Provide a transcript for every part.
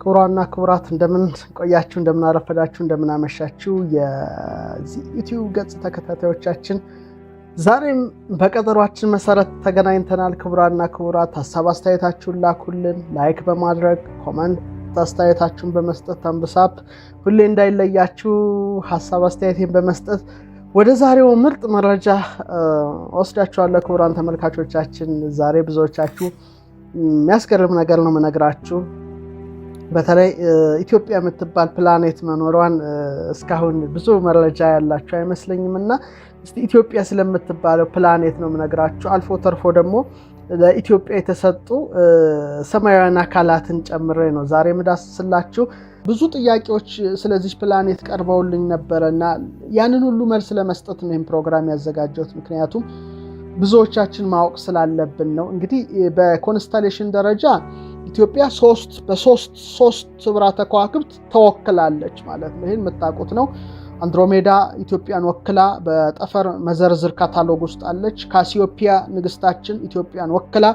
ክቡራና ክቡራት እንደምን ቆያችሁ እንደምን አረፈዳችሁ እንደምን አመሻችሁ የዩቲዩብ ገጽ ተከታታዮቻችን ዛሬም በቀጠሯችን መሰረት ተገናኝተናል። ክቡራና ክቡራት ሐሳብ አስተያየታችሁን ላኩልን፣ ላይክ በማድረግ ኮሜንት አስተያየታችሁን በመስጠት ተንብሳብ ሁሌ እንዳይለያችሁ ሐሳብ አስተያየቴን በመስጠት ወደ ዛሬው ምርጥ መረጃ ወስዳችኋለሁ። ክቡራን ተመልካቾቻችን ዛሬ ብዙዎቻችሁ የሚያስገርም ነገር ነው መነግራችሁ። በተለይ ኢትዮጵያ የምትባል ፕላኔት መኖሯን እስካሁን ብዙ መረጃ ያላችሁ አይመስለኝም እና እስቲ ኢትዮጵያ ስለምትባለው ፕላኔት ነው መነግራችሁ። አልፎ ተርፎ ደግሞ ለኢትዮጵያ የተሰጡ ሰማያዊያን አካላትን ጨምሬ ነው ዛሬ ምዳስስላችሁ። ብዙ ጥያቄዎች ስለዚህ ፕላኔት ቀርበውልኝ ነበርና ያንን ሁሉ መልስ ለመስጠት ነው ይሄን ፕሮግራም ያዘጋጀሁት። ምክንያቱም ብዙዎቻችን ማወቅ ስላለብን ነው። እንግዲህ በኮንስታሌሽን ደረጃ ኢትዮጵያ በሶስት ህብራተ ከዋክብት ተወክላለች ማለት ነው። ይሄን የምታውቁት ነው። አንድሮሜዳ ኢትዮጵያን ወክላ በጠፈር መዘርዝር ካታሎግ ውስጥ አለች። ካሲዮፒያ ንግስታችን ኢትዮጵያን ወክላ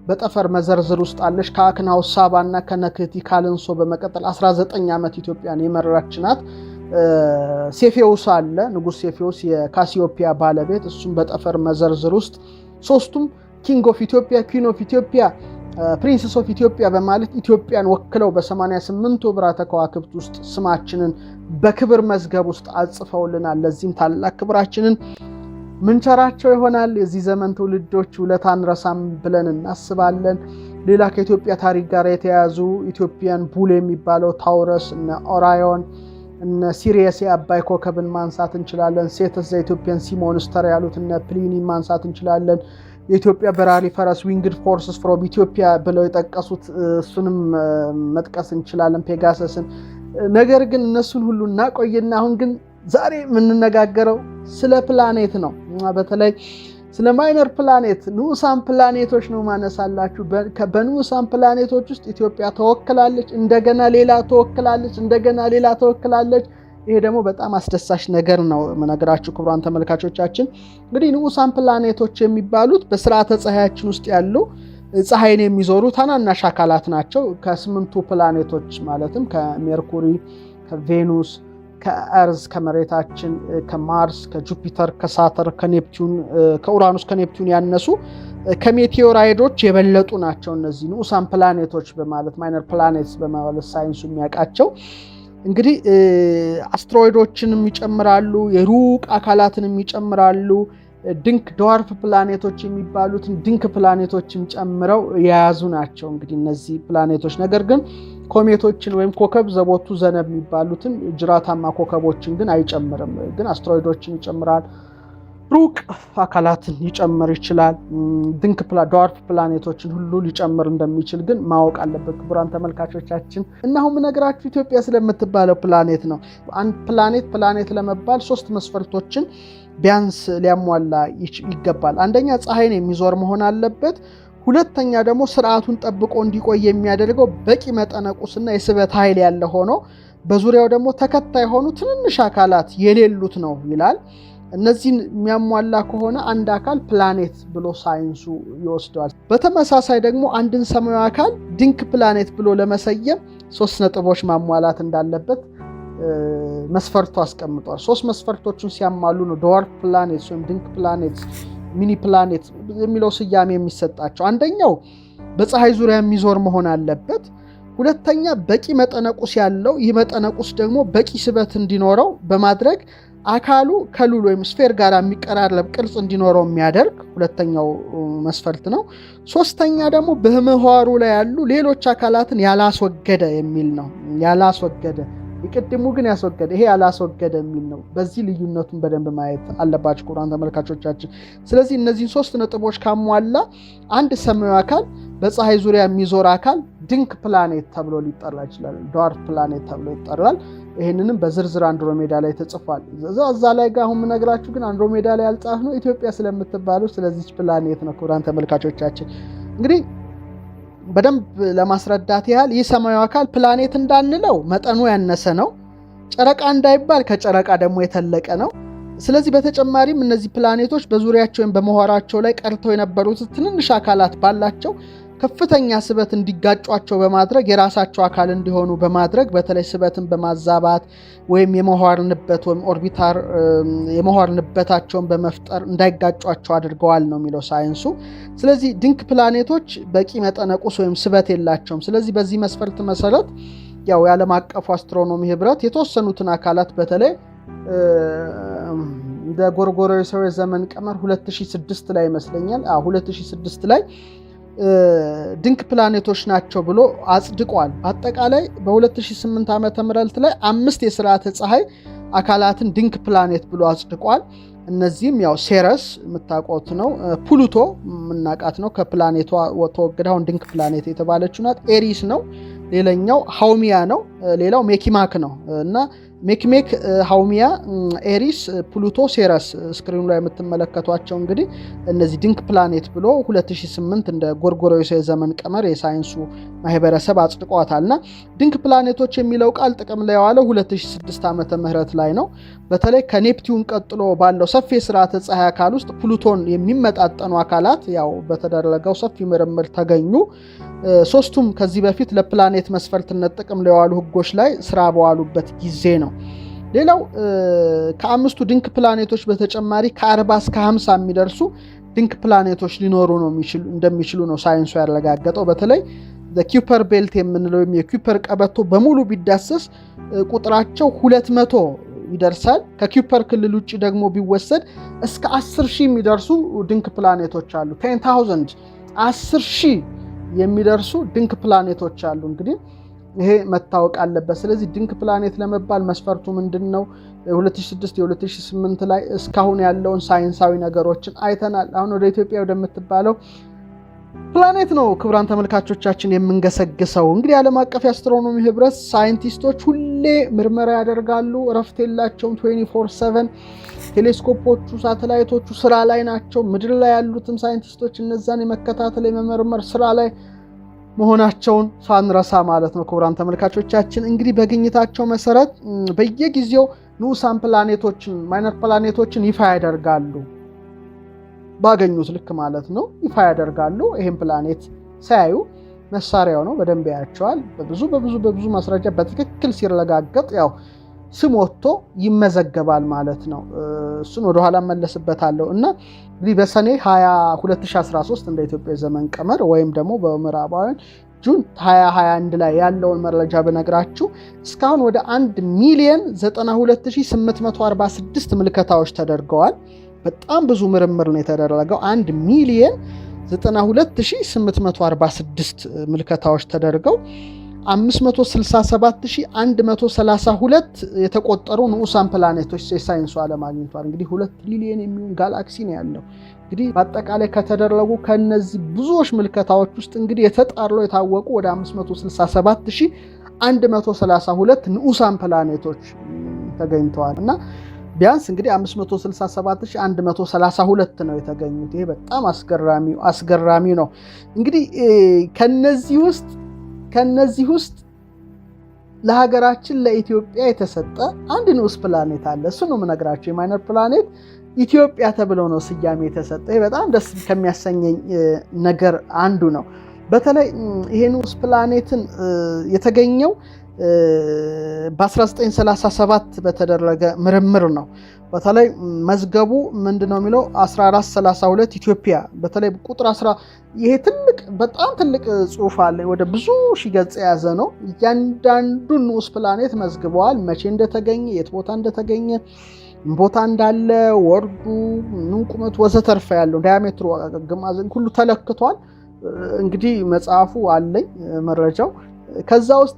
በጠፈር መዘርዝር ውስጥ አለች። ከአክናው ሳባና ከነክህቲ ካልንሶ በመቀጠል 19 ዓመት ኢትዮጵያን የመራች ናት። ሴፌውስ አለ፣ ንጉስ ሴፌውስ የካሲዮፒያ ባለቤት፣ እሱም በጠፈር መዘርዝር ውስጥ ሶስቱም ኪንግ ኦፍ ኢትዮጵያ፣ ኩዊን ኦፍ ኢትዮጵያ፣ ፕሪንሰስ ኦፍ ኢትዮጵያ በማለት ኢትዮጵያን ወክለው በ88 ህብራተ ከዋክብት ውስጥ ስማችንን በክብር መዝገብ ውስጥ አጽፈውልናል። ለዚህም ታላቅ ክብራችንን ምንቸራቸው ይሆናል። የዚህ ዘመን ትውልዶች ውለታን ረሳም ብለን እናስባለን። ሌላ ከኢትዮጵያ ታሪክ ጋር የተያያዙ ኢትዮጵያን ቡል የሚባለው ታውረስ፣ እነ ኦራዮን፣ እነ ሲሪየስ የአባይ ኮከብን ማንሳት እንችላለን። ሴተስ ዘኢትዮጵያን ሲሞንስተር ያሉት እነ ፕሊኒ ማንሳት እንችላለን። የኢትዮጵያ በራሪ ፈረስ ዊንግድ ፎርስስ ፍሮም ኢትዮጵያ ብለው የጠቀሱት እሱንም መጥቀስ እንችላለን፣ ፔጋሰስን። ነገር ግን እነሱን ሁሉ እናቆይና አሁን ግን ዛሬ የምንነጋገረው ስለ ፕላኔት ነው። በተለይ ስለ ማይነር ፕላኔት ንዑሳን ፕላኔቶች ነው ማነሳላችሁ። በንዑሳን ፕላኔቶች ውስጥ ኢትዮጵያ ተወክላለች፣ እንደገና ሌላ ተወክላለች፣ እንደገና ሌላ ተወክላለች። ይሄ ደግሞ በጣም አስደሳች ነገር ነው መነግራችሁ ክቡራን ተመልካቾቻችን። እንግዲህ ንዑሳን ፕላኔቶች የሚባሉት በስርዓተ ፀሐያችን ውስጥ ያሉ ፀሐይን የሚዞሩ ታናናሽ አካላት ናቸው። ከ8ቱ ፕላኔቶች ማለትም ከሜርኩሪ፣ ከቬኑስ፣ ከአርዝ ከመሬታችን፣ ከማርስ፣ ከጁፒተር፣ ከሳተር፣ ከኔፕቲዩን፣ ከኡራኑስ፣ ከኔፕቲዩን ያነሱ ከሜቴዎራይዶች የበለጡ ናቸው። እነዚህ ንዑሳን ፕላኔቶች በማለት ማይነር ፕላኔትስ በማለት ሳይንሱ የሚያውቃቸው። እንግዲህ አስትሮይዶችንም ይጨምራሉ፣ የሩቅ አካላትንም ይጨምራሉ። ድንክ ድዋርፍ ፕላኔቶች የሚባሉትን ድንክ ፕላኔቶችም ጨምረው የያዙ ናቸው እንግዲህ እነዚህ ፕላኔቶች። ነገር ግን ኮሜቶችን ወይም ኮከብ ዘቦቱ ዘነብ የሚባሉትን ጅራታማ ኮከቦችን ግን አይጨምርም። ግን አስትሮይዶችን ይጨምራል፣ ሩቅ አካላትን ይጨምር ይችላል። ድንክ ድዋርፍ ፕላኔቶችን ሁሉ ሊጨምር እንደሚችል ግን ማወቅ አለበት ክቡራን ተመልካቾቻችን። እና አሁን የምነግራችሁ ኢትዮጵያ ስለምትባለው ፕላኔት ነው። አንድ ፕላኔት ለመባል 3 መስፈርቶችን ቢያንስ ሊያሟላ ይገባል። አንደኛ ፀሐይን የሚዞር መሆን አለበት። ሁለተኛ ደግሞ ስርዓቱን ጠብቆ እንዲቆይ የሚያደርገው በቂ መጠነ ቁስና የስበት ኃይል ያለ ሆኖ በዙሪያው ደግሞ ተከታይ ሆኑ ትንንሽ አካላት የሌሉት ነው ይላል። እነዚህን የሚያሟላ ከሆነ አንድ አካል ፕላኔት ብሎ ሳይንሱ ይወስደዋል። በተመሳሳይ ደግሞ አንድን ሰማያዊ አካል ድንክ ፕላኔት ብሎ ለመሰየም 3 ነጥቦች ማሟላት እንዳለበት መስፈርቱ አስቀምጧል። 3 መስፈርቶችን ሲያሟሉ ነው ድዋርፍ ፕላኔትስ ወይም ድንክ ፕላኔትስ፣ ሚኒ ፕላኔት የሚለው ስያሜ የሚሰጣቸው። አንደኛው በፀሐይ ዙሪያ የሚዞር መሆን አለበት። ሁለተኛ በቂ መጠነቁስ ያለው፣ ይህ መጠነቁስ ደግሞ በቂ ስበት እንዲኖረው በማድረግ አካሉ ከሉል ወይም ስፌር ጋር የሚቀራረብ ቅርጽ እንዲኖረው የሚያደርግ ሁለተኛው መስፈርት ነው። ሶስተኛ ደግሞ በምህዋሩ ላይ ያሉ ሌሎች አካላትን ያላስወገደ የሚል ነው። ያላስወገደ፣ የቅድሙ ግን ያስወገደ፣ ይሄ ያላስወገደ የሚል ነው። በዚህ ልዩነቱን በደንብ ማየት አለባችሁ ክቡራን ተመልካቾቻችን። ስለዚህ እነዚህን 3 ነጥቦች ካሟላ አንድ ሰማያዊ አካል በፀሐይ ዙሪያ የሚዞር አካል ድንክ ፕላኔት ተብሎ ሊጠራ ይችላል፣ ድዋርፍ ፕላኔት ተብሎ ይጠራል። ይሄንንም በዝርዝር አንድሮሜዳ ላይ ተጽፏል። እዛ ላይ ጋር አሁን የምነግራችሁ ግን አንድሮሜዳ ላይ ያልጻፍነው ኢትዮጵያ ስለምትባለው ስለዚህ ፕላኔት ነው ክቡራን ተመልካቾቻችን። እንግዲህ በደንብ ለማስረዳት ያህል ይህ ሰማያዊ አካል ፕላኔት እንዳንለው መጠኑ ያነሰ ነው። ጨረቃ እንዳይባል ከጨረቃ ደግሞ የተለቀ ነው። ስለዚህ በተጨማሪም እነዚህ ፕላኔቶች በዙሪያቸው ወይም በመዋራቸው ላይ ቀርተው የነበሩት ትንንሽ አካላት ባላቸው ከፍተኛ ስበት እንዲጋጯቸው በማድረግ የራሳቸው አካል እንዲሆኑ በማድረግ በተለይ ስበትን በማዛባት ወይም የመዋር ንበት ወይም ኦርቢታር የመዋር ንበታቸውን በመፍጠር እንዳይጋጯቸው አድርገዋል ነው የሚለው ሳይንሱ። ስለዚህ ድንክ ፕላኔቶች በቂ መጠነ ቁስ ወይም ስበት የላቸውም። ስለዚህ በዚህ መስፈርት መሰረት ያው የዓለም አቀፉ አስትሮኖሚ ህብረት የተወሰኑትን አካላት በተለይ እንደ ጎርጎሮሳዊ ዘመን ቀመር 2006 ላይ ይመስለኛል 2006 ላይ ድንክ ፕላኔቶች ናቸው ብሎ አጽድቋል። አጠቃላይ በ2008 ዓመተ ምህረት ላይ 5 የሥርዓተ ፀሐይ አካላትን ድንክ ፕላኔት ብሎ አጽድቋል። እነዚህም ያው ሴረስ የምታውቁት ነው፣ ፕሉቶ የምናውቃት ነው ከፕላኔቷ ተወግዳውን ድንክ ፕላኔት የተባለችው ናት። ኤሪስ ነው፣ ሌላኛው ሃውሚያ ነው፣ ሌላው ሜኪማክ ነው እና ሜክሜክ፣ ሃውሚያ፣ ኤሪስ፣ ፕሉቶ፣ ሴረስ ስክሪኑ ላይ የምትመለከቷቸው እንግዲህ እነዚህ ድንክ ፕላኔት ብሎ 2008 እንደ ጎርጎሮሳዊ ዘመን ቀመር የሳይንሱ ማህበረሰብ አጽድቋታልና ድንክ ፕላኔቶች የሚለው ቃል ጥቅም ላይ የዋለው 2006 ዓመተ ምህረት ላይ ነው። በተለይ ከኔፕቲዩን ቀጥሎ ባለው ሰፊ የሥርዓተ ፀሐይ አካል ውስጥ ፕሉቶን የሚመጣጠኑ አካላት ያው በተደረገው ሰፊ ምርምር ተገኙ። ሶስቱም ከዚህ በፊት ለፕላኔት መስፈርትነት ጥቅም ላይ የዋሉ ህጎች ላይ ስራ በዋሉበት ጊዜ ነው። ሌላው ከአምስቱ ድንክ ፕላኔቶች በተጨማሪ ከ40 እስከ 50 የሚደርሱ ድንክ ፕላኔቶች ሊኖሩ ነው እንደሚችሉ ነው ሳይንሱ ያረጋገጠው። በተለይ ኩፐር ቤልት የምንለው የኩፐር ቀበቶ በሙሉ ቢዳሰስ ቁጥራቸው 200 ይደርሳል። ከኩፐር ክልል ውጪ ደግሞ ቢወሰድ እስከ 10,000 የሚደርሱ ድንክ ፕላኔቶች አሉ። 10,000 10,000 የሚደርሱ ድንክ ፕላኔቶች አሉ። እንግዲህ ይሄ መታወቅ አለበት። ስለዚህ ድንክ ፕላኔት ለመባል መስፈርቱ ምንድነው? 2006 የ2008 ላይ እስካሁን ያለውን ሳይንሳዊ ነገሮችን አይተናል። አሁን ወደ ኢትዮጵያ ወደምትባለው ፕላኔት ነው ክቡራን ተመልካቾቻችን የምንገሰግሰው። እንግዲህ ዓለም አቀፍ የአስትሮኖሚ ህብረት ሳይንቲስቶች ሁሌ ምርመራ ያደርጋሉ፣ እረፍት የላቸውም። 24/7 ቴሌስኮፖቹ ሳተላይቶቹ ስራ ላይ ናቸው። ምድር ላይ ያሉትም ሳይንቲስቶች እነዛን የመከታተል የመመርመር ስራ ላይ መሆናቸውን ሳንረሳ ማለት ነው። ክቡራን ተመልካቾቻችን እንግዲህ በግኝታቸው መሰረት በየጊዜው ንዑሳን ፕላኔቶችን ማይነር ፕላኔቶችን ይፋ ያደርጋሉ። ባገኙት ልክ ማለት ነው ይፋ ያደርጋሉ። ይሄን ፕላኔት ሳያዩ መሳሪያው ነው በደንብ ያያቸዋል። በብዙ ማስረጃ በትክክል ሲረጋገጥ ያው ስም ወጥቶ ይመዘገባል ማለት ነው። እሱን ወደ ኋላ መለስበታለሁ እና እንግዲህ በሰኔ 2013 እንደ ኢትዮጵያ ዘመን ቀመር ወይም ደግሞ በምዕራባውያን ጁን 2021 ላይ ያለውን መረጃ በነግራችሁ እስካሁን ወደ 1,092,846 ምልከታዎች ተደርገዋል። በጣም ብዙ ምርምር ነው የተደረገው። 1,092,846 ምልከታዎች ተደርገው 567,132 የተቆጠሩ ንዑሳን ፕላኔቶች የሳይንሱ ዓለም አግኝቷል። እንግዲህ 2 ትሪሊየን የሚሆን ጋላክሲ ነው ያለው። እንግዲህ በአጠቃላይ ከተደረጉ ከነዚህ ብዙዎች ምልከታዎች ውስጥ እንግዲህ የተጣሩ የታወቁ ወደ 567,132 ንዑሳን ፕላኔቶች ተገኝተዋል እና ቢያንስ እንግዲህ 567,132 ነው የተገኙት። ይሄ በጣም አስገራሚ ነው። እንግዲህ ከነዚህ ውስጥ ለሀገራችን ለኢትዮጵያ የተሰጠ አንድ ንዑስ ፕላኔት አለ። እሱ ነው የምነግራቸው። የማይነር ፕላኔት ኢትዮጵያ ተብሎ ነው ስያሜ የተሰጠ። ይሄ በጣም ደስ ከሚያሰኘኝ ነገር አንዱ ነው። በተለይ ይሄ ንዑስ ፕላኔትን የተገኘው በ1937 በተደረገ ምርምር ነው። በተለይ መዝገቡ ምንድነው የሚለው 1432 ኢትዮጵያ በተለይ ቁጥር 10 ይሄ በጣም ትልቅ ጽሑፍ አለ። ወደ ብዙ ሺህ ገጽ የያዘ ነው። እያንዳንዱን ንዑስ ፕላኔት መዝግበዋል። መቼ እንደተገኘ፣ የት ቦታ እንደተገኘ፣ ቦታ እንዳለ፣ ወርዱ፣ ቁመቱ ወዘተርፈ ያለው ዳያሜትሩ ሁሉ ተለክቷል። እንግዲህ መጽሐፉ አለኝ መረጃው። ከዛ ውስጥ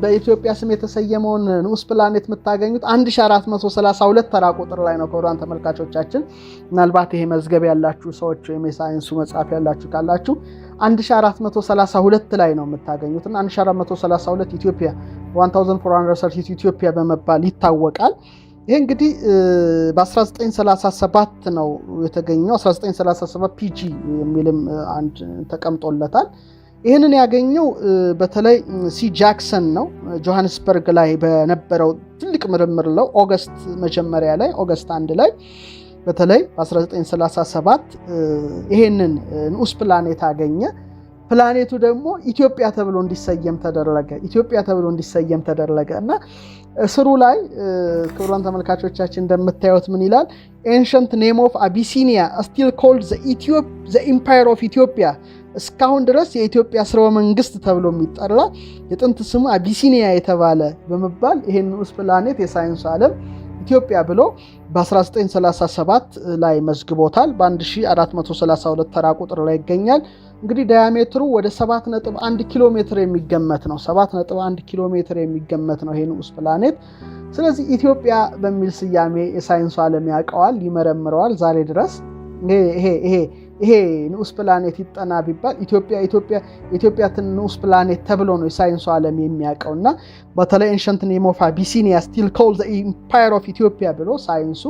በኢትዮጵያ ስም የተሰየመውን ንዑስ ፕላኔት የምታገኙት 1432 ተራ ቁጥር ላይ ነው። ክቡራን ተመልካቾቻችን ምናልባት ይሄ መዝገብ ያላችሁ ሰዎች ወይም የሳይንሱ መጽሐፍ ያላችሁ ካላችሁ 1432 ላይ ነው የምታገኙት እና 1432 ኢትዮጵያ 1430 ኢትዮጵያ በመባል ይታወቃል። ይሄ እንግዲህ በ1937 ነው የተገኘው። 1937 ፒጂ የሚልም አንድ ተቀምጦለታል። ይህንን ያገኘው በተለይ ሲ ጃክሰን ነው። ጆሃንስበርግ ላይ በነበረው ትልቅ ምርምር ለው ኦገስት መጀመሪያ ላይ ኦገስት 1 ላይ በተለይ በ1937 ይሄንን ንዑስ ፕላኔት አገኘ። ፕላኔቱ ደግሞ ኢትዮጵያ ተብሎ እንዲሰየም ተደረገ እና ስሩ ላይ ክቡራን ተመልካቾቻችን እንደምታዩት ምን ይላል? Ancient name of Abyssinia still called the Empire of Ethiopia እስካሁን ድረስ የኢትዮጵያ ስርወ መንግስት ተብሎ የሚጠራ የጥንት ስሙ አቢሲኒያ የተባለ በመባል ይሄን ንዑስ ፕላኔት የሳይንስ ዓለም ኢትዮጵያ ብሎ በ1937 ላይ መዝግቦታል። በ1432 ተራ ቁጥር ላይ ይገኛል። እንግዲህ ዳያሜትሩ ወደ 7.1 ኪሎ ሜትር የሚገመት ነው። 7.1 ኪሎ ሜትር የሚገመት ነው ይሄ ንዑስ ፕላኔት። ስለዚህ ኢትዮጵያ በሚል ስያሜ የሳይንሱ ዓለም ያውቀዋል፣ ይመረምረዋል። ዛሬ ድረስ ይሄ ንዑስ ፕላኔት ይጠና ቢባል ኢትዮጵያ ንዑስ ፕላኔት ተብሎ ነው የሳይንሱ ዓለም የሚያውቀውና በተለይ Ancient name of Abyssinia still called the Empire of Ethiopia ብሎ ሳይንሱ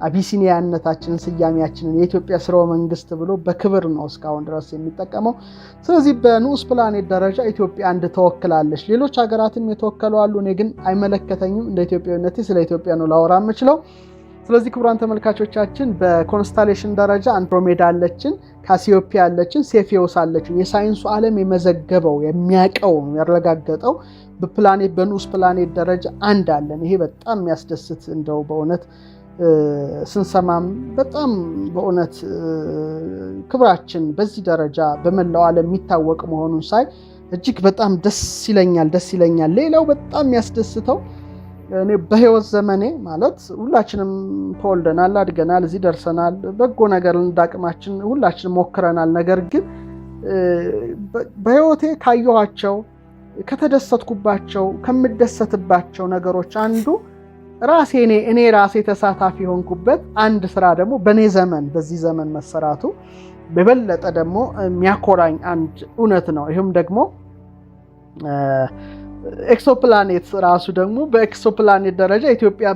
አቢሲኒያነታችንን ስያሜያችንን የኢትዮጵያ ስርወ መንግስት ብሎ በክብር ነው እስካሁን ድረስ የሚጠቀመው። ስለዚህ በንዑስ ፕላኔት ደረጃ ኢትዮጵያ እንድትወክላለች። ሌሎች ሀገራትም የተወከሉ አሉ። እኔ ግን አይመለከተኝም። እንደ ኢትዮጵያዊነቴ ስለ ኢትዮጵያ ነው ላወራ የምችለው። ስለዚህ ክቡራን ተመልካቾቻችን በኮንስታሌሽን ደረጃ አንድሮሜዳ አለችን፣ ካሲዮፒያ አለችን፣ ሴፊዮስ አለችን። የሳይንሱ ዓለም የመዘገበው የሚያቀው ያረጋገጠው በንዑስ ፕላኔት ደረጃ አንድ አለን። ይሄ በጣም የሚያስደስት እንደው በእውነት ስንሰማም በጣም በእውነት ክብራችን በዚህ ደረጃ በመላው ዓለም የሚታወቅ መሆኑን ሳይ እጅግ በጣም ደስ ይለኛል። ሌላው በጣም የሚያስደስተው እኔ በህይወት ዘመኔ ማለት ሁላችንም ተወልደናል፣ አድገናል፣ እዚህ ደርሰናል። በጎ ነገር እንዳቅማችን ሁላችንም ሞክረናል። ነገር ግን በህይወቴ ካየኋቸው ከተደሰትኩባቸው ከምደሰትባቸው ነገሮች አንዱ እኔ ራሴ ተሳታፊ ሆንኩበት አንድ ስራ ደግሞ በዚህ ዘመን መሰራቱ በበለጠ ደግሞ የሚያኮራኝ አንድ እውነት ነው። ይህም ደግሞ ኤክሶፕላኔት ራሱ ደግሞ በኤክሶፕላኔት ደረጃ ኢትዮጵያ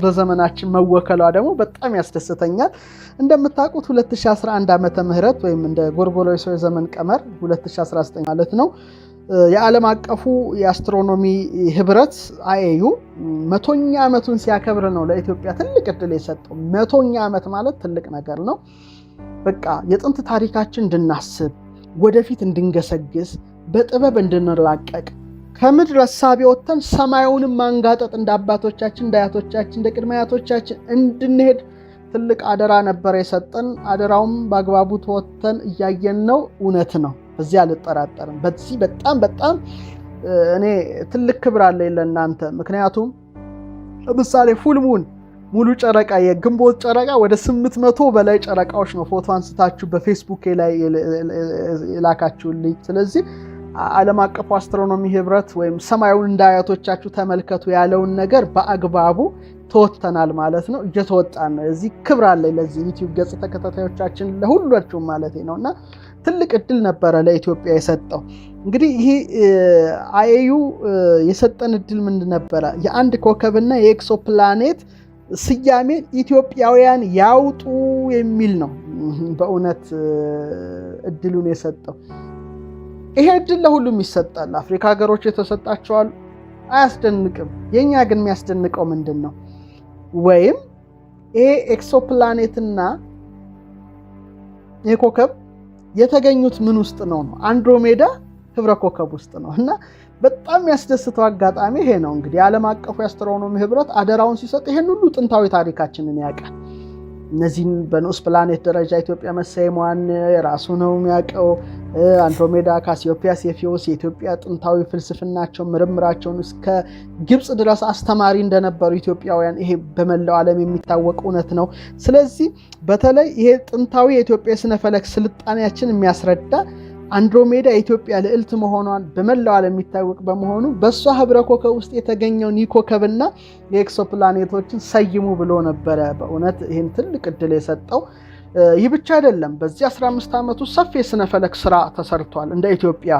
በዘመናችን መወከሏ ደግሞ በጣም ያስደስተኛል። እንደምታውቁት 2011 ዓመተ ምህረት ወይም እንደ ጎርጎሮሳዊ ዘመን ቀመር 2019 ማለት ነው የዓለም አቀፉ የአስትሮኖሚ ህብረት IAU 100ኛ ዓመቱን ሲያከብር ነው ለኢትዮጵያ ትልቅ እድል የሰጠው። 100ኛ ዓመት ማለት ትልቅ ነገር ነው። በቃ የጥንት ታሪካችን እንድናስብ፣ ወደፊት እንድንገሰግስ፣ በጥበብ እንድንላቀቅ ከምድር ሐሳብ ወጥተን ሰማዩንም ማንጋጠጥ እንደ አባቶቻችን እንደ አያቶቻችን እንደ ቅድመ አያቶቻችን እንድንሄድ ትልቅ አደራ ነበር የሰጠን። አደራውም በአግባቡ ተወጥተን እያየን ነው። እውነት ነው፣ በዚህ አልጠራጠርም። በዚህ በጣም እኔ ትልቅ ክብር አለኝ ለእናንተ። ምክንያቱም ለምሳሌ ፉልሙን ሙሉ ጨረቃ የግንቦት ጨረቃ ወደ 800 በላይ ጨረቃዎች ነው ፎቶ አንስታችሁ በፌስቡክ ላይ የላካችሁልኝ። ስለዚህ ዓለም አቀፉ አስትሮኖሚ ህብረት ወይም ሰማዩን እንደ አያቶቻችሁ ተመልከቱ ያለውን ነገር በአግባቡ ተወጥተናል ማለት ነው። እየተወጣን ነው። እዚህ ክብር አለኝ ለዚህ ዩቲዩብ ገጽ ተከታታዮቻችን ለሁላችሁም ማለት ነውና ትልቅ እድል ነበረ ለኢትዮጵያ የሰጠው። እንግዲህ ይሄ IAU የሰጠን እድል ምንድን ነበረ? የአንድ ኮከብና የኤክሶፕላኔት ስያሜን ኢትዮጵያውያን ያውጡ የሚል ነው። በእውነት እድሉን የሰጠው ይሄ እድል ለሁሉም ይሰጣል። አፍሪካ ሀገሮች የተሰጣቸዋል፣ አያስደንቅም። የኛ ግን የሚያስደንቀው ምንድን ነው? ወይም ይሄ ኤክሶፕላኔትና ይሄ ኮከብ የተገኙት ምን ውስጥ ነው? አንድሮሜዳ ህብረ ኮከብ ውስጥ ነው። እና በጣም ያስደስተው አጋጣሚ ይሄ ነው። እንግዲህ የዓለም አቀፉ የአስትሮኖሚ ህብረት አደራውን ሲሰጥ ይሄን ሁሉ ጥንታዊ ታሪካችንን ያውቃል። እነዚህን በንዑስ ፕላኔት ደረጃ ኢትዮጵያ መሰየሟን የራሱ ነው የሚያውቀው። አንድሮሜዳ፣ ካሲዮፒያ፣ ሴፊዮስ የኢትዮጵያ ጥንታዊ ፍልስፍናቸው ምርምራቸውን እስከ ግብፅ ድረስ አስተማሪ እንደነበሩ ኢትዮጵያውያን ይሄ በመላው ዓለም የሚታወቅ እውነት ነው። ስለዚህ በተለይ ይሄ ጥንታዊ የኢትዮጵያ ስነፈለክ ስልጣኔያችን የሚያስረዳ አንድሮሜዳ የኢትዮጵያ ልዕልት መሆኗን በመላው ዓለም የሚታወቅ በመሆኑ በእሷ ህብረ ኮከብ ውስጥ የተገኘውን ኮከብና የኤክሶፕላኔቶችን ሰይሙ ብሎ ነበረ። በእውነት ይህን ትልቅ እድል የሰጠው ይህ ብቻ አይደለም። በዚህ 15 ዓመቱ ሰፊ የስነፈለክ ስራ ተሰርቷል። እንደ የኢትዮጵያ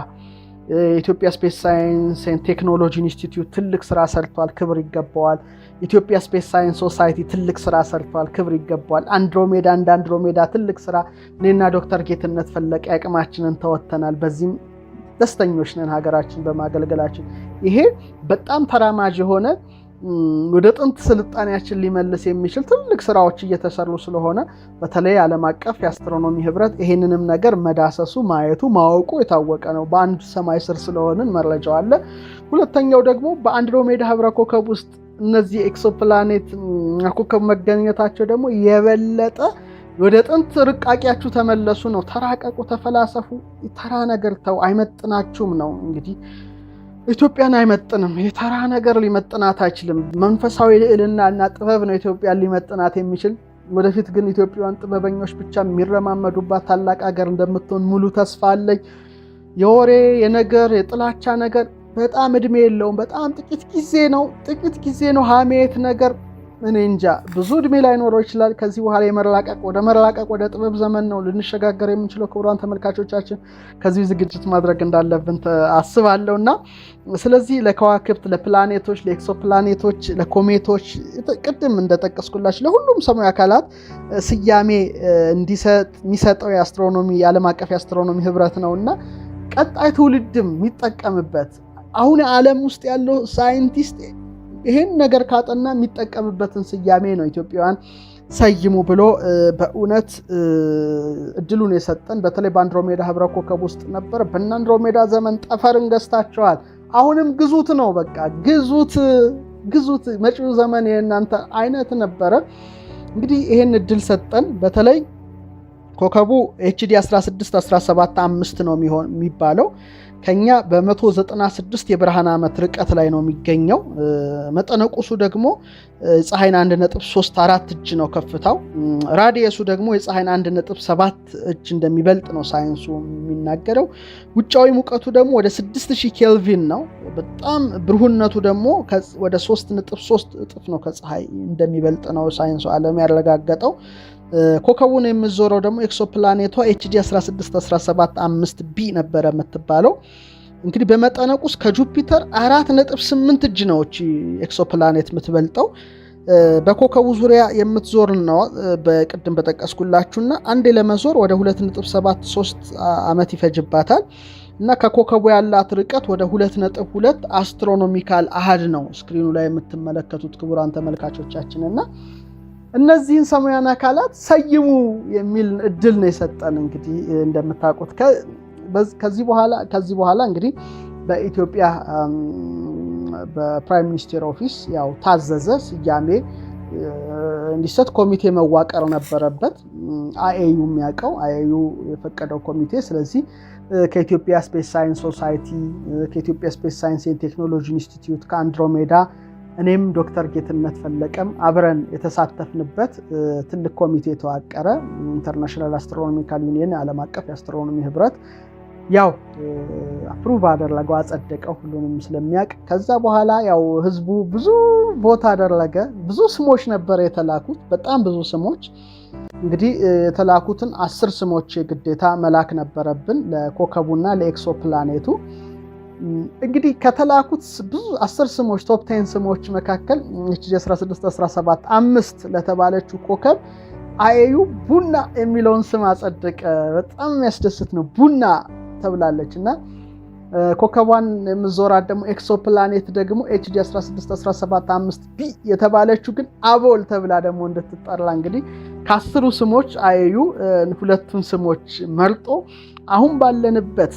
ስፔስ ሳይንስ ኤንድ ቴክኖሎጂ ኢንስቲትዩት ትልቅ ስራ ሰርቷል፣ ክብር ይገባዋል። ኢትዮጵያ ስፔስ ሳይንስ ሶሳይቲ ትልቅ ስራ ሰርቷል፣ ክብር ይገባዋል። አንድሮሜዳ ትልቅ ስራ እኔና ዶክተር ጌትነት ፈለቀ ያቅማችንን ተወጥተናል። በዚህም ደስተኞች ነን ሀገራችን በማገልገላችን። ይሄ በጣም ተራማጅ የሆነ ወደ ጥንት ስልጣኔያችን ሊመልስ የሚችል ትልቅ ስራዎች እየተሰሩ ስለሆነ በተለይ ዓለም አቀፍ የአስትሮኖሚ ህብረት ይሄንንም ነገር መዳሰሱ ማየቱ ማወቁ የታወቀ ነው። በአንድ ሰማይ ስር ስለሆንን መረጃው አለ። ሁለተኛው ደግሞ በአንድሮሜዳ ህብረ ኮከብ ውስጥ እነዚህ ኤክሶፕላኔት ኮከብ መገኘታቸው ደግሞ የበለጠ ወደ ጥንት ርቃቂያችሁ ተመለሱ ነው። ተራቀቁ፣ ተፈላሰፉ፣ ተራ ነገር ተው፣ አይመጥናችሁም ነው። እንግዲህ ኢትዮጵያን አይመጥንም። የተራ ነገር ሊመጥናት አይችልም። መንፈሳዊ ልዕልና እና ጥበብ ነው ኢትዮጵያን ሊመጥናት የሚችል። ወደፊት ግን ኢትዮጵያውያን ጥበበኞች ብቻ የሚረማመዱባት ታላቅ ሀገር እንደምትሆን ሙሉ ተስፋ አለኝ። የወሬ የነገር የጥላቻ ነገር በጣም እድሜ የለውም። በጣም ጥቂት ጊዜ ነው። ሀሜት ነገር እኔ እንጃ ብዙ እድሜ ላይኖረው ይችላል። ከዚህ በኋላ መራቀቅ ወደ ጥበብ ዘመን ነው ልንሸጋገር የምንችለው። ክቡራን ተመልካቾቻችን ከዚህ ዝግጅት ማድረግ እንዳለብን አስባለሁና ስለዚህ ለከዋክብት፣ ለፕላኔቶች፣ ለኤክሶፕላኔቶች፣ ለኮሜቶች ቅድም እንደጠቀስኩላችሁ ለሁሉም ሰማያዊ አካላት ስያሜ የሚሰጠው የዓለም አቀፍ የአስትሮኖሚ ህብረት ነውና ቀጣይ ትውልድም የሚጠቀምበት አሁን ዓለም ውስጥ ያለው ሳይንቲስት ይሄን ነገር ካጠና የሚጠቀምበትን ስያሜ ነው ኢትዮጵያውያን ሰይሙ ብሎ በእውነት እድሉን የሰጠን። በተለይ በአንድሮሜዳ ህብረ ኮከብ ውስጥ ነበር። በአንድሮሜዳ ዘመን ጠፈርን ገዝታቸዋል። አሁንም ግዙት ነው፣ በቃ ግዙት። መጪው ዘመን የእናንተ አይነት ነበረ። እንግዲህ ይሄን እድል ሰጠን። በተለይ ኮከቡ HD 16-17-5 ነው የሚባለው። ከኛ በ196 የብርሃን ዓመት ርቀት ላይ ነው የሚገኘው። መጠነቁሱ ደግሞ ፀሐይን 1.34 እጅ ነው ከፍታው። ራዲየሱ ደግሞ የፀሐይን 1.7 እጅ እንደሚበልጥ ነው ሳይንሱ የሚናገረው። ውጫዊ ሙቀቱ ደግሞ ወደ 6000 ኬልቪን ነው። በጣም ብሩህነቱ ደግሞ ወደ 3.3 እጥፍ ነው ከፀሐይ እንደሚበልጥ ነው ሳይንሱ ዓለም ያረጋገጠው። ኮከቡን የምትዞረው ደግሞ ኤክሶፕላኔቷ HD 16-17-5b ነበረ የምትባለው። እንግዲህ በመጠነቁስ ከጁፒተር 4.8 እጅ ነው ኤክሶፕላኔት የምትበልጠው። በኮከቡ ዙሪያ የምትዞር ነው በቅድም በጠቀስኩላችሁና አንዴ ለመዞር ወደ 2.73 ዓመት ይፈጅባታል እና ከኮከቡ ያላት ርቀት ወደ 2.2 አስትሮኖሚካል አሃድ ነው ስክሪኑ ላይ የምትመለከቱት ክቡራን ተመልካቾቻችንና እነዚህን ሰማያዊ አካላት ሰይሙ የሚል እድል ነው የሰጠን። እንግዲህ እንደምታውቁት ከዚህ በኋላ እንግዲህ በኢትዮጵያ በፕራይም ሚኒስቴር ኦፊስ ያው ታዘዘ ስያሜ እንዲሰጥ ኮሚቴ መዋቀር ነበረበት። IAU የሚያውቀው IAU የፈቀደው ኮሚቴ። ስለዚህ ከኢትዮጵያ ስፔስ ሳይንስ ሶሳይቲ፣ ከኢትዮጵያ ስፔስ ሳይንስ ኤንድ ቴክኖሎጂ ኢንስቲትዩት፣ ከአንድሮሜዳ እኔም ዶክተር ጌትነት ፈለቀም አብረን የተሳተፍንበት ትልቅ ኮሚቴ ተዋቀረ። ኢንተርናሽናል አስትሮኖሚካል ዩኒየን ዓለም አቀፍ የአስትሮኖሚ ህብረት ያው አፕሩቭ አደረገው፣ አጸደቀው ሁሉንም ስለሚያውቅ። ከዛ በኋላ ያው ህዝቡ ብዙ ቮት አደረገ። ብዙ ስሞች ነበር የተላኩት፣ በጣም ብዙ ስሞች። እንግዲህ የተላኩትን 10 ስሞች የግዴታ መላክ ነበረብን ለኮከቡና ለኤክሶፕላኔቱ። እንግዲህ ከተላኩት ብዙ 10 ስሞች ቶፕ 10 ስሞች መካከል HD 16-17-5 ለተባለችው ኮከብ IAU ቡና የሚለውን ስም አጸደቀ። በጣም የሚያስደስት ነው። ቡና ተብላለች እና ኮከቧን የምትዞራት ደግሞ ኤክሶፕላኔት ደግሞ HD 16-17-5b የተባለችው ግን አቦል ተብላ ደግሞ እንድትጠራ እንግዲህ ከ10ሩ ስሞች IAU ሁለቱን ስሞች መርጦ አሁን ባለንበት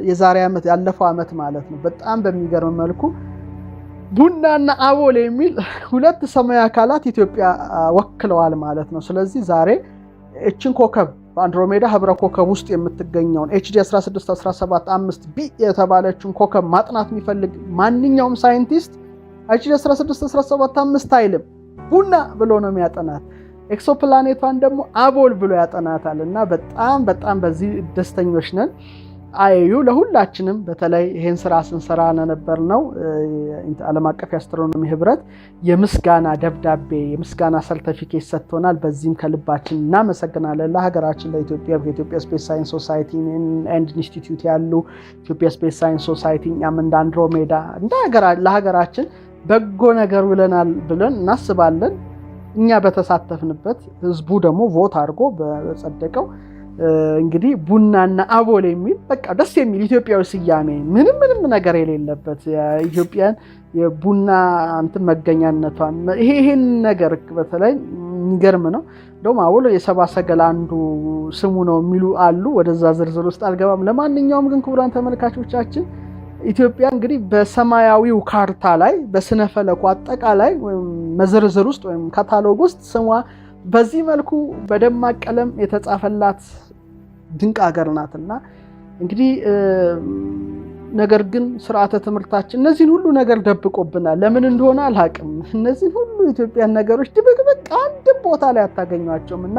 የዛሬ ዓመት ያለፈው ዓመት ማለት ነው በጣም በሚገርም መልኩ ቡናና አቦል የሚል ሁለት ሰማያዊ አካላት ኢትዮጵያ ወክለዋል ማለት ነው። ስለዚህ ዛሬ እችን ኮከብ በአንድሮሜዳ ህብረ ኮከብ ውስጥ የምትገኘውን HD 16-17-5b የተባለችውን ኮከብ ማጥናት የሚፈልግ ማንኛውም ሳይንቲስት HD 16-17-5 አይልም፣ ቡና ብሎ ነው የሚያጠናት። ኤክሶፕላኔቷን ደግሞ አቦል ብሎ ያጠናታል እና በጣም በዚህ ደስተኞች ነን። IAU ለሁላችንም በተለይ ይሄን ስራ ስንሰራ ነበር ነው ዓለም አቀፍ የአስትሮኖሚ ህብረት የምስጋና ደብዳቤ የምስጋና ሰርቲፊኬት ሰጥቶናል። በዚህም ከልባችን እናመሰግናለን። ለሀገራችን ለኢትዮጵያ በኢትዮጵያ ስፔስ ሳይንስ ሶሳይቲ ኤንድ ኢንስቲትዩት ያሉ ኢትዮጵያ ስፔስ ሳይንስ ሶሳይቲ እኛም እንደ አንድሮሜዳ ለሀገራችን በጎ ነገር ብለናል ብለን እናስባለን። እኛ በተሳተፍንበት ህዝቡ ደግሞ ቮት አድርጎ በጸደቀው እንግዲህ ቡናና አቦል የሚል በቃ ደስ የሚል ኢትዮጵያዊ ስያሜ ምንም ነገር የሌለበት የኢትዮጵያን የቡና እንትን መገኛነቷን ይሄን ነገር በተለይ የሚገርም ነው። እንደውም አቦል የሰባ ሰገል አንዱ ስሙ ነው የሚሉ አሉ። ወደዛ ዝርዝር ውስጥ አልገባም። ለማንኛውም ግን ክቡራን ተመልካቾቻችን ኢትዮጵያ እንግዲህ በሰማያዊው ካርታ ላይ በስነ ፈለኩ አጠቃላይ መዝርዝር ውስጥ ወይም ካታሎግ ውስጥ ስሟ በዚህ መልኩ በደማቅ ቀለም የተጻፈላት ድንቅ ሀገር ናትና እንግዲህ ነገር ግን ስርዓተ ትምህርታችን እነዚህን ሁሉ ነገር ደብቆብናል። ለምን እንደሆነ አልሐቅም። እነዚህን ሁሉ ኢትዮጵያን ነገሮች ድብቅብቅ አንድ ቦታ ላይ አታገኟቸውምና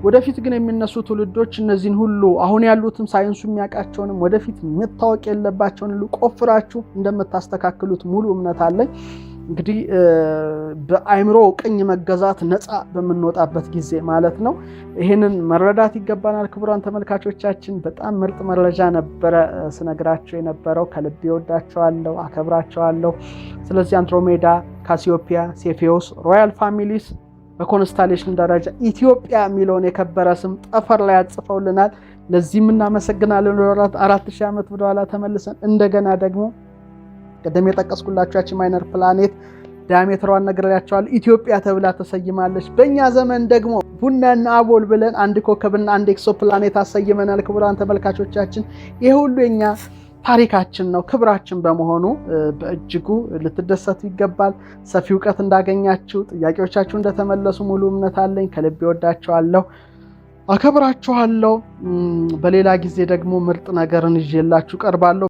ወደፊት ግን የሚነሱ ትውልዶች እነዚህን ሁሉ አሁን ያሉትም ሳይንሱ የሚያውቃቸውንም ወደፊት መታወቅ የለባቸውን ሁሉ ቆፍራችሁ እንደምታስተካክሉት ሙሉ እምነት አለኝ። እንግዲህ በአይምሮ ቅኝ መገዛት ነፃ በምንወጣበት ጊዜ ማለት ነው። ይሄንን መረዳት ይገባናል። ክቡራን ተመልካቾቻችን በጣም ምርጥ መረጃ ነበረ ስነግራቸው የነበረው። ከልብ ወዳቸዋለሁ፣ አከብራቸዋለሁ። ስለዚህ አንድሮሜዳ፣ ካሲዮፒያ፣ ሴፊዮስ ሮያል ፋሚሊስ በኮንስታሌሽን ደረጃ ኢትዮጵያ የሚለውን የከበረ ስም ጠፈር ላይ ያጽፈውልናል። ለዚህም እናመሰግናለን። 4000 ዓመት ወደኋላ ተመልሰን እንደገና ደግሞ ቀደም የጠቀስኩላችሁ ማይነር ፕላኔት ዲያሜትሯን ነግሬያቸዋለሁ። ኢትዮጵያ ተብላ ተሰይማለች። በእኛ ዘመን ደግሞ ቡናና አቦል ብለን አንድ ኮከብና አንድ ኤክሶ ፕላኔት አሰይመናል። ክቡራን ተመልካቾቻችን ይሄ ሁሉ የኛ ታሪካችን ነው፣ ክብራችን በመሆኑ በእጅጉ ልትደሰቱ ይገባል። ሰፊ እውቀት እንዳገኛችሁ፣ ጥያቄዎቻችሁ እንደተመለሱ ሙሉ እምነት አለኝ። ከልብ ወዳችኋለሁ፣ አከብራችኋለሁ። በሌላ ጊዜ ደግሞ ምርጥ ነገርን ይዤላችሁ ቀርባለሁ።